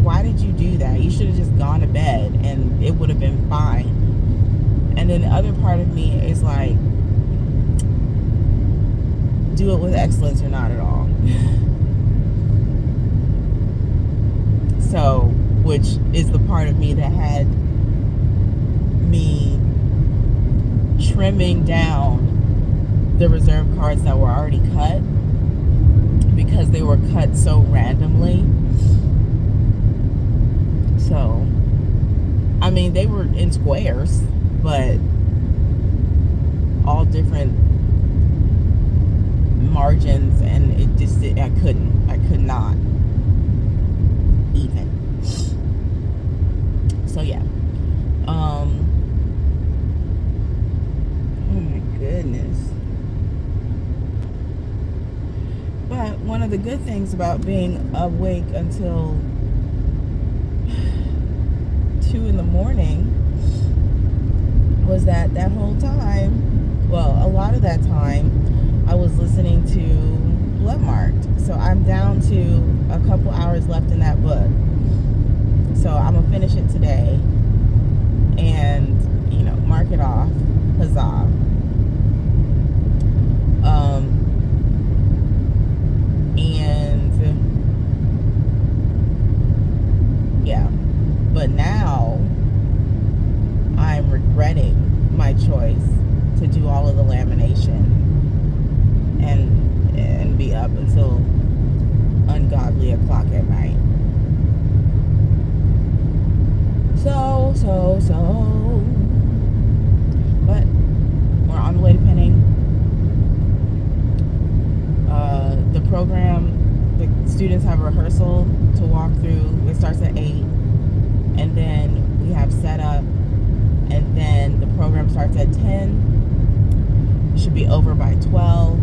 why did you do that? You should have just gone to bed and it would have been fine. And then the other part of me is like, do it with excellence or not at all. So, which is the part of me that had me trimming down the reserve cards that were already cut, because they were cut so randomly. So, I mean, they were in squares, but all different margins, and it just, I could not even. So yeah. Oh my goodness. But one of the good things about being awake until 2 in the morning was that whole time, well, a lot of that time, I was listening to Bloodmarked. So I'm down to a couple hours left in that book. So I'm gonna finish it today and, you know, mark it off. Huzzah. And yeah, but now I'm regretting my choice to do all of the lamination and be up until ungodly o'clock at night. So. But we're on the way to pinning. The program, the students have a rehearsal to walk through. It starts at 8, and then we have setup, and then the program starts at 10. It should be over by 12,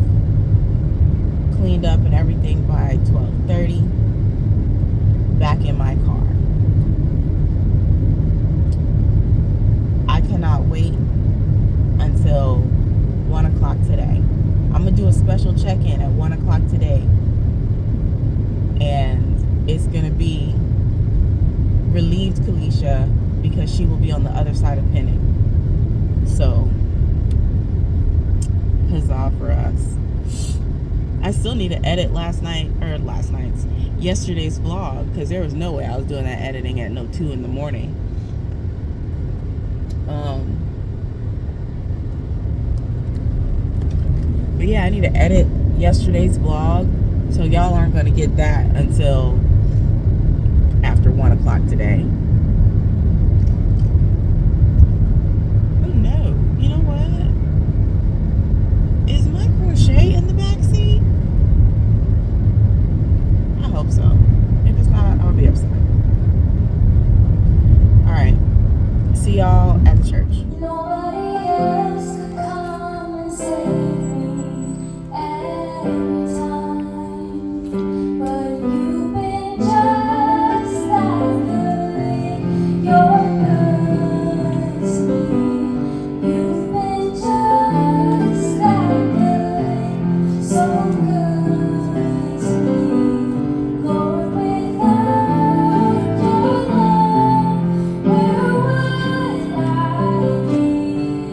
cleaned up and everything by 12:30. Back in my car. I cannot wait until 1 o'clock today. I'm gonna do a special check-in at 1 o'clock today, and it's gonna be relieved Kalisha, because she will be on the other side of pinning. So, huzzah for us. I still need to edit yesterday's vlog, because there was no way I was doing that editing at 2 in the morning. But yeah, I need to edit yesterday's vlog, so y'all aren't going to get that until after 1 o'clock today. Oh no, you know what? Is my crochet in the back seat? I hope so. If it's not, I'll be upset. Alright, see y'all at the church. Nobody else could come and save me every time, but you've been just that good. You're good to me. You've been just that good, so good to me. Lord, without your love, where would I be?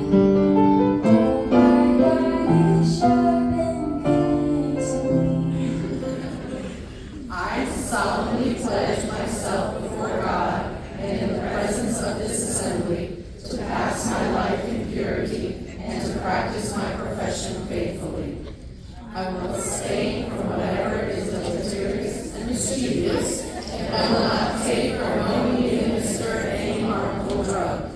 Oh my God, you've sure been good to me. I solemnly pledge myself before God and in the presence of this assembly to pass my life in purity and to practice my profession faithfully. I will abstain from whatever is deleterious and mischievous, and I will not take or knowingly administer any harmful drug.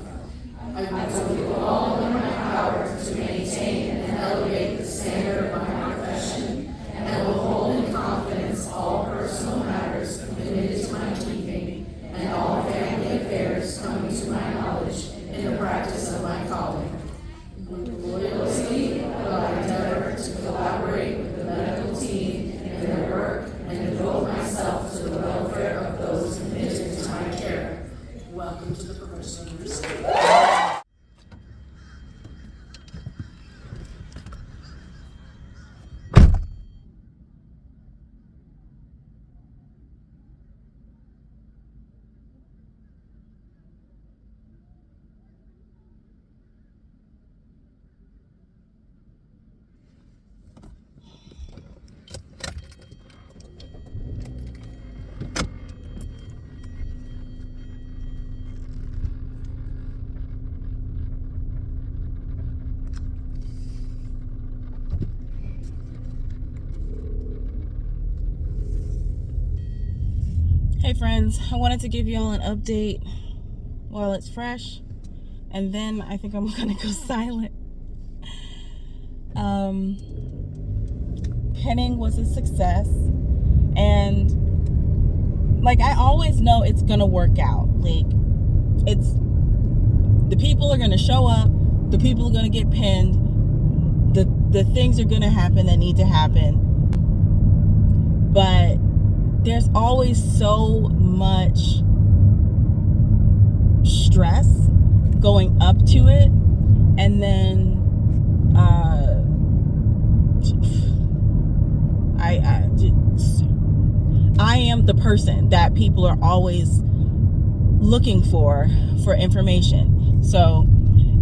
I will do all in my power to maintain and elevate the standard of my profession, and I will hold in confidence all personal matters committed to my keeping, and all family affairs coming to my knowledge in the practice of my calling. With loyalty, will I endeavor to collaborate with the medical team in their work and devote myself to the welfare Hey friends, I wanted to give y'all an update while it's fresh, and then I think I'm gonna go silent. Pinning was a success, and like I always know it's gonna work out. Like it's the people are gonna show up, the people are gonna get pinned, the things are gonna happen that need to happen, but there's always so much stress going up to it, and then I am the person that people are always looking for information. So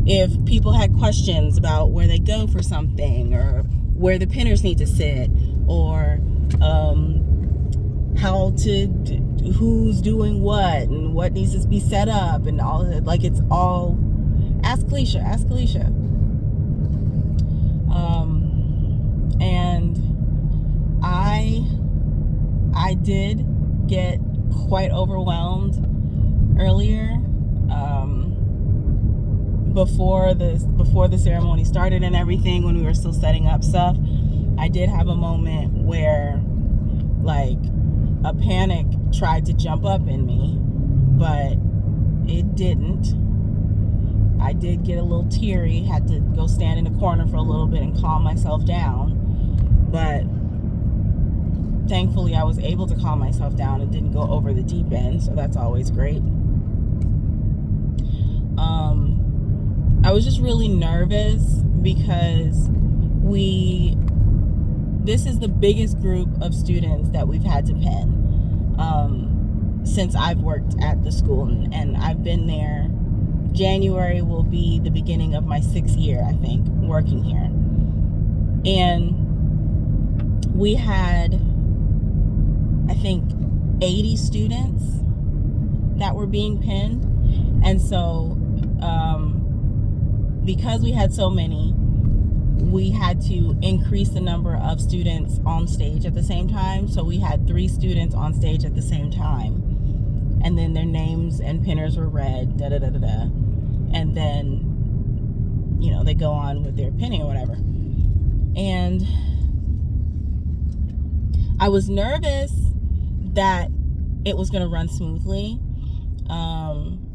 if people had questions about where they go for something, or where the pinners need to sit, or how to who's doing what and what needs to be set up and all of that, like it's all ask Alicia. And I did get quite overwhelmed earlier, before the ceremony started and everything, when we were still setting up stuff. I did have a moment where like a panic tried to jump up in me, but it didn't. I did get a little teary, had to go stand in the corner for a little bit and calm myself down, but thankfully I was able to calm myself down and didn't go over the deep end, so that's always great. I was just really nervous because this is the biggest group of students that we've had to pin since I've worked at the school, and I've been there. January will be the beginning of my 6th year, I think, working here. And we had, I think, 80 students that were being pinned. And so because we had so many, we had to increase the number of students on stage at the same time. So we had 3 students on stage at the same time, and then their names and pinners were read, and then, you know, they go on with their pinning or whatever. And I was nervous that it was going to run smoothly.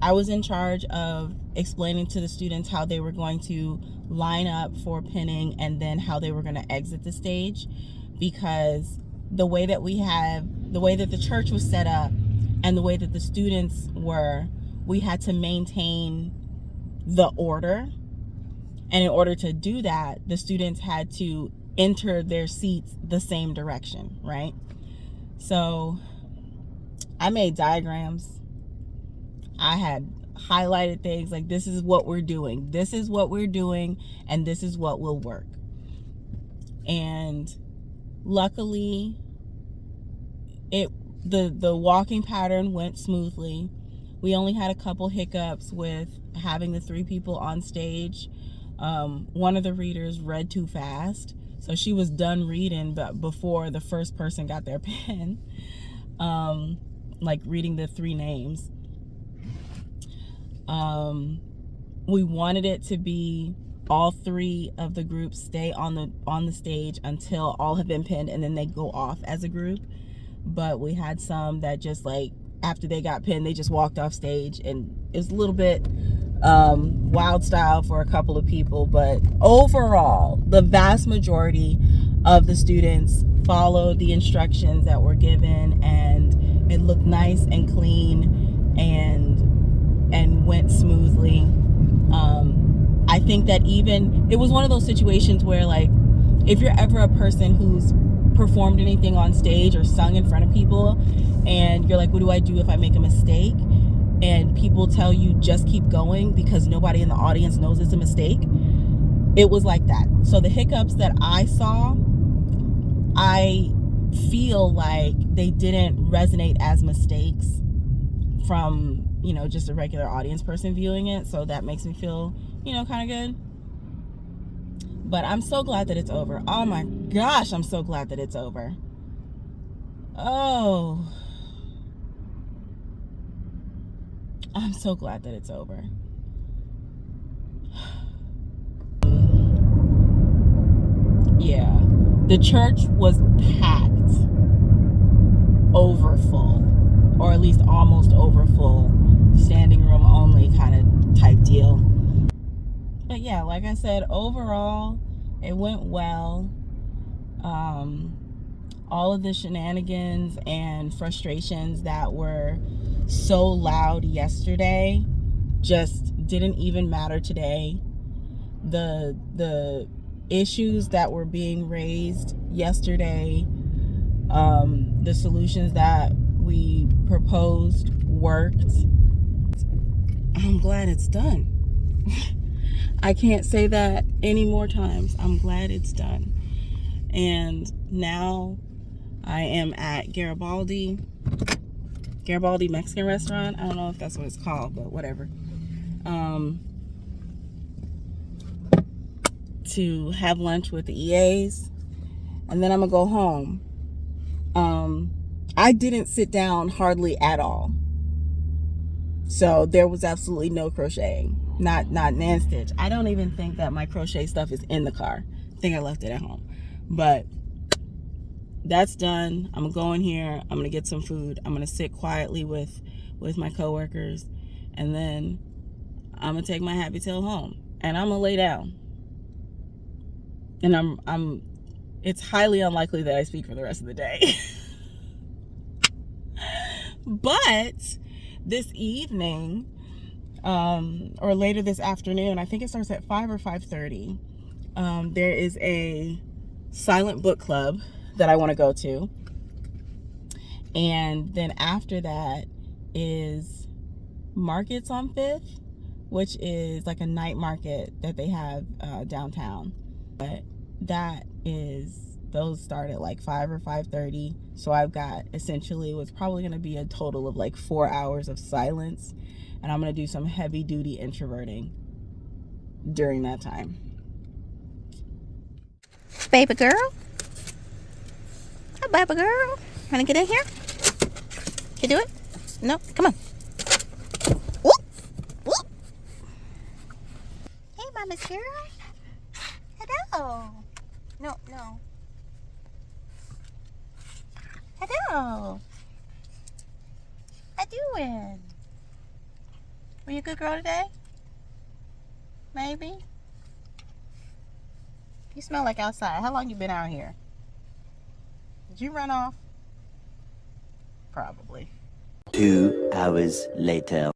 I was in charge of explaining to the students how they were going to line up for pinning, and then how they were going to exit the stage, because the way that the church was set up and the way that the students were, we had to maintain the order. And in order to do that, the students had to enter their seats the same direction, right? So I made diagrams. I had highlighted things like, this is what we're doing, and this is what will work. And luckily the walking pattern went smoothly. We only had a couple hiccups with having the 3 people on stage. One of the readers read too fast, so she was done reading but before the first person got their pen, like reading the 3 names. We wanted it to be all 3 of the groups stay on the stage until all have been pinned, and then they go off as a group. But we had some that just, like, after they got pinned, they just walked off stage, and it was a little bit wild style for a couple of people. But overall, the vast majority of the students followed the instructions that were given, and it looked nice and clean and went smoothly. I think that even it was one of those situations where, like, if you're ever a person who's performed anything on stage or sung in front of people, and you're like, what do I do if I make a mistake? And people tell you just keep going because nobody in the audience knows it's a mistake. It was like that. So the hiccups that I saw, I feel like they didn't resonate as mistakes from, you know, just a regular audience person viewing it. So that makes me feel, you know, kind of good. But I'm so glad that it's over. Oh my gosh, I'm so glad that it's over. Oh, I'm so glad that it's over. Yeah, the church was packed, over full, or at least almost over full, standing room only kind of type deal. But yeah, like I said, overall, it went well. All of the shenanigans and frustrations that were so loud yesterday just didn't even matter today. The issues that were being raised yesterday, the solutions that we proposed worked. I'm glad it's done. I can't say that any more times. I'm glad it's done. And now I am at Garibaldi Mexican restaurant. I don't know if that's what it's called, but whatever. To have lunch with the EAs, and then I'm gonna go home. I didn't sit down hardly at all, so there was absolutely no crocheting, not nan stitch. I don't even think that my crochet stuff is in the car. I think I left it at home, but that's done. I'm gonna go in here, I'm gonna get some food, I'm gonna sit quietly with my coworkers, and then I'm gonna take my happy tail home, and I'm gonna lay down. And it's highly unlikely that I speak for the rest of the day. But this evening, or later this afternoon, I think it starts at 5 or 5:30, there is a silent book club that I want to go to. And then after that is Markets on 5th, which is like a night market that they have downtown. But those start at like 5 or 5:30. So I've got essentially what's probably going to be a total of like 4 hours of silence. And I'm going to do some heavy duty introverting during that time. Baby girl. Hi, baby girl. Want to get in here? Can you do it? No? Come on. Whoop. Whoop. Hey, mama's girl. Hello. No. Hello. How you doing? Were you a good girl today? Maybe? You smell like outside. How long you been out here? Did you run off? Probably. 2 hours later.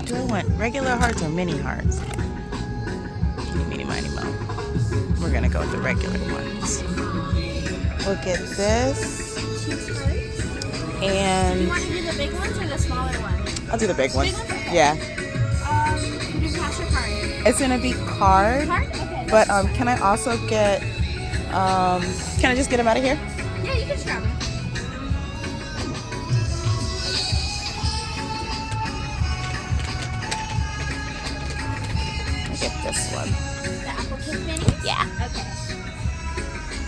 Do I want regular hearts or mini hearts? Eeny, meeny, miny, mo. We're gonna go with the regular ones. We'll get this. And Do you want to do the big ones or the smaller ones? I'll do the big ones. Big ones? Okay. Yeah. You can pass your card. It's gonna be card. Card? Okay. But can I also get can I just get them out of here? Yeah, you can just grab them. I'll get this one. The apple cake minis? Yeah. Okay.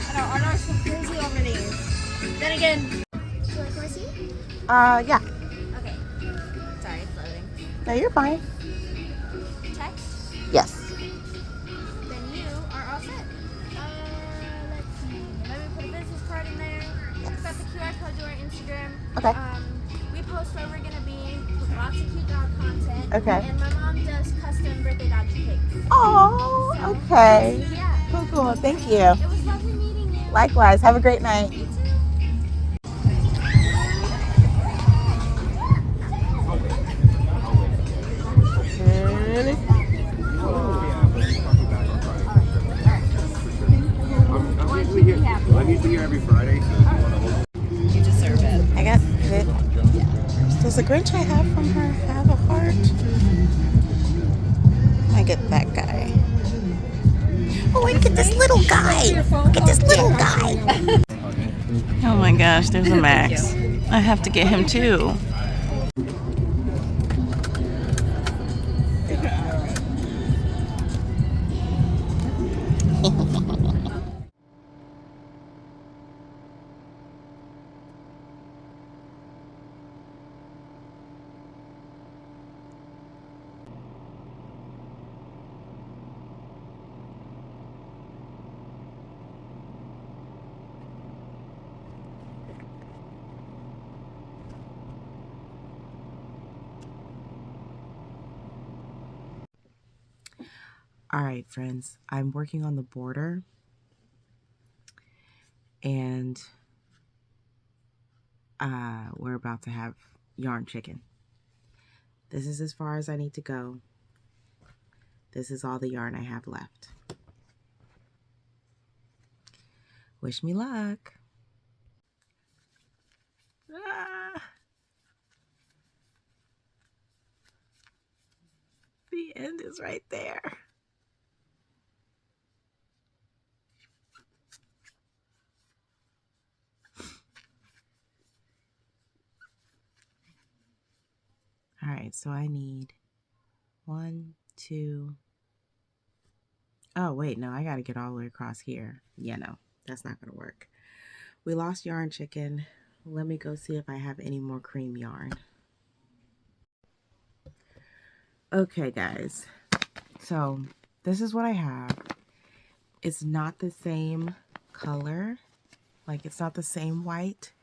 I know, our dogs go crazy over these. Then again, do you like my seat? Yeah. Okay. Sorry, it's loading. No, you're fine. Check. Yes. Then you are all set. Let's see. Let me put a business card in there. Got the QR code to our Instagram. Okay. We post where we're gonna be with lots of cute dog content. Okay. And my mom does custom birthday dog cakes. Oh, okay. Yeah. Cool, cool. Thank you. It was lovely meeting you. Likewise. Have a great night. You too. Really? I'm usually here every Friday, so if you want to hold. You deserve it. I got it. Does the Grinch I have from her have a heart? I get that guy. Oh, I get this little guy. Get this little guy. Oh my gosh, there's a Max. I have to get him too. All right, friends, I'm working on the border and we're about to have yarn chicken. This is as far as I need to go. This is all the yarn I have left. Wish me luck. Ah. The end is right there. All right, so I need 1, 2. Oh, wait, no, I got to get all the way across here. Yeah, no, that's not going to work. We lost yarn chicken. Let me go see if I have any more cream yarn. Okay, guys, so this is what I have. It's not the same color. Like, it's not the same white.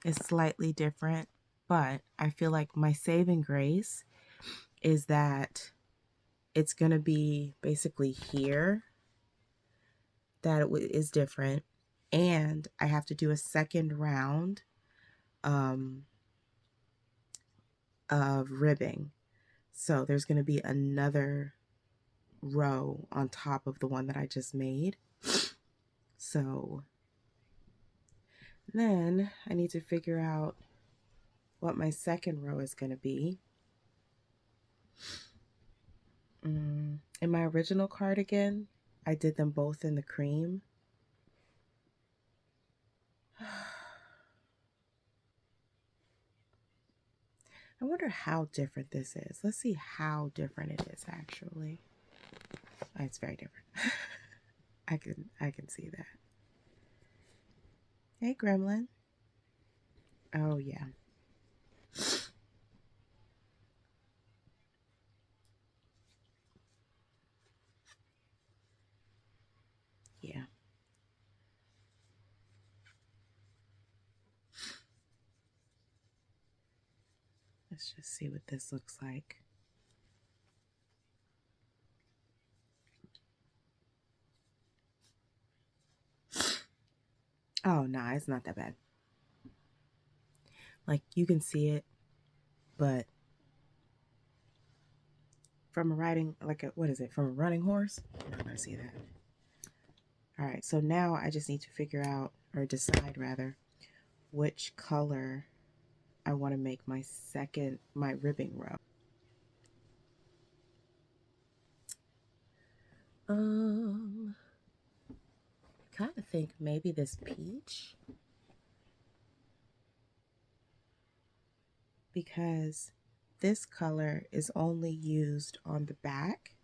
It's slightly different. But I feel like my saving grace is that it's going to be basically here that it is different. And I have to do a second round of ribbing. So there's going to be another row on top of the one that I just made. So then I need to figure out what my second row is going to be. In my original cardigan, I did them both in the cream. I wonder how different this is. Let's see how different it is actually. Oh, it's very different. I can see that. Hey, Gremlin. Oh yeah. Yeah. Let's just see what this looks like. Oh, nah, it's not that bad. Like, you can see it. but from a riding, like a, what is it? From a running horse? You're not going to see that. All right, so now I just need to figure out, or decide rather, which color I want to make my ribbing row. I kind of think maybe this peach, because this color is only used on the back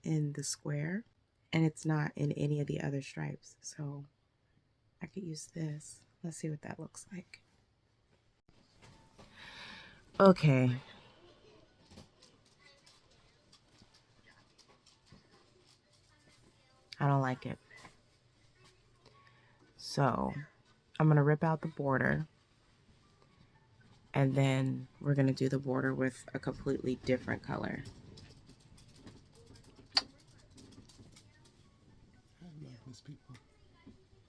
in the square, and it's not in any of the other stripes. So I could use this. Let's see what that looks like. Okay. I don't like it. So I'm going to rip out the border, and then we're going to do the border with a completely different color. Hi, Vlogmas people.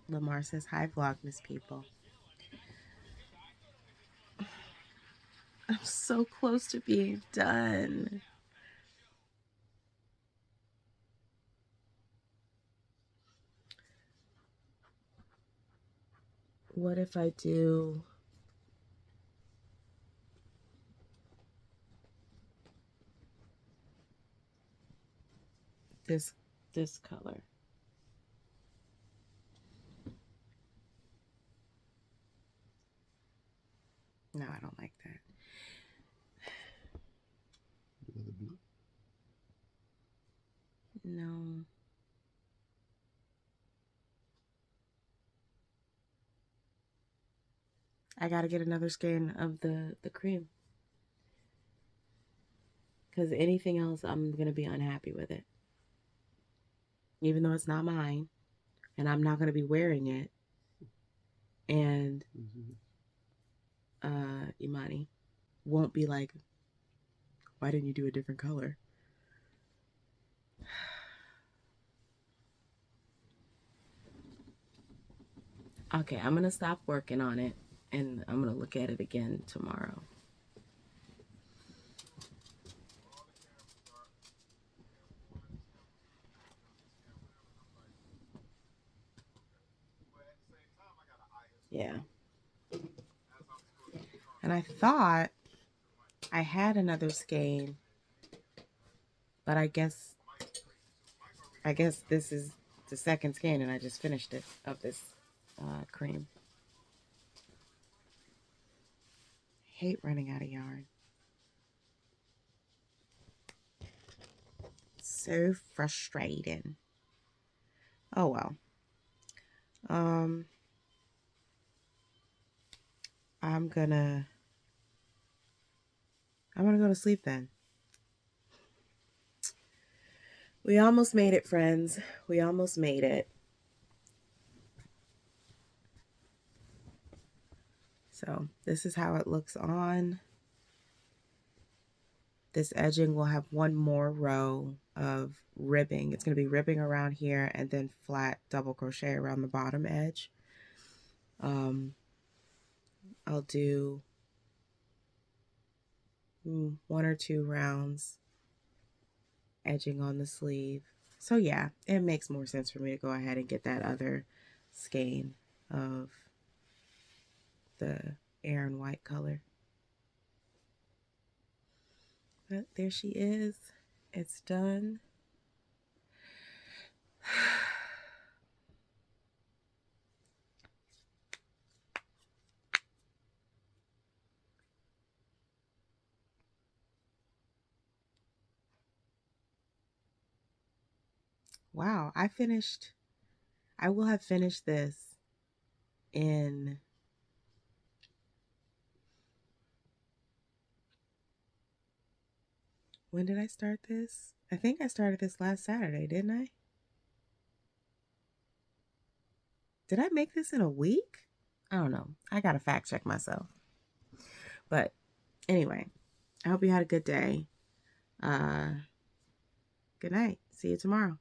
Lamar says, hi, Vlogmas people. I'm so close to being done. What if I do this color? No, I don't like that. Another blue. No. I gotta get another skein of the cream. Because anything else, I'm gonna be unhappy with it. Even though it's not mine, and I'm not gonna be wearing it. And Imani won't be like, why didn't you do a different color? Okay, I'm gonna stop working on it, and I'm gonna look at it again tomorrow. Yeah. And I thought I had another skein, but I guess this is the second skein, and I just finished it of this cream. Hate running out of yarn. So frustrating. Oh well. I'm gonna go to sleep then. We almost made it, friends. We almost made it. So this is how it looks on. This edging will have one more row of ribbing. It's going to be ribbing around here and then flat double crochet around the bottom edge. I'll do 1 or 2 rounds edging on the sleeve. So yeah, it makes more sense for me to go ahead and get that other skein of the Aran white color. But there she is. It's done. Wow, I will have finished this in when did I start this? I think I started this last Saturday, didn't I? Did I make this in a week? I don't know. I gotta fact check myself. But anyway, I hope you had a good day. Good night. See you tomorrow.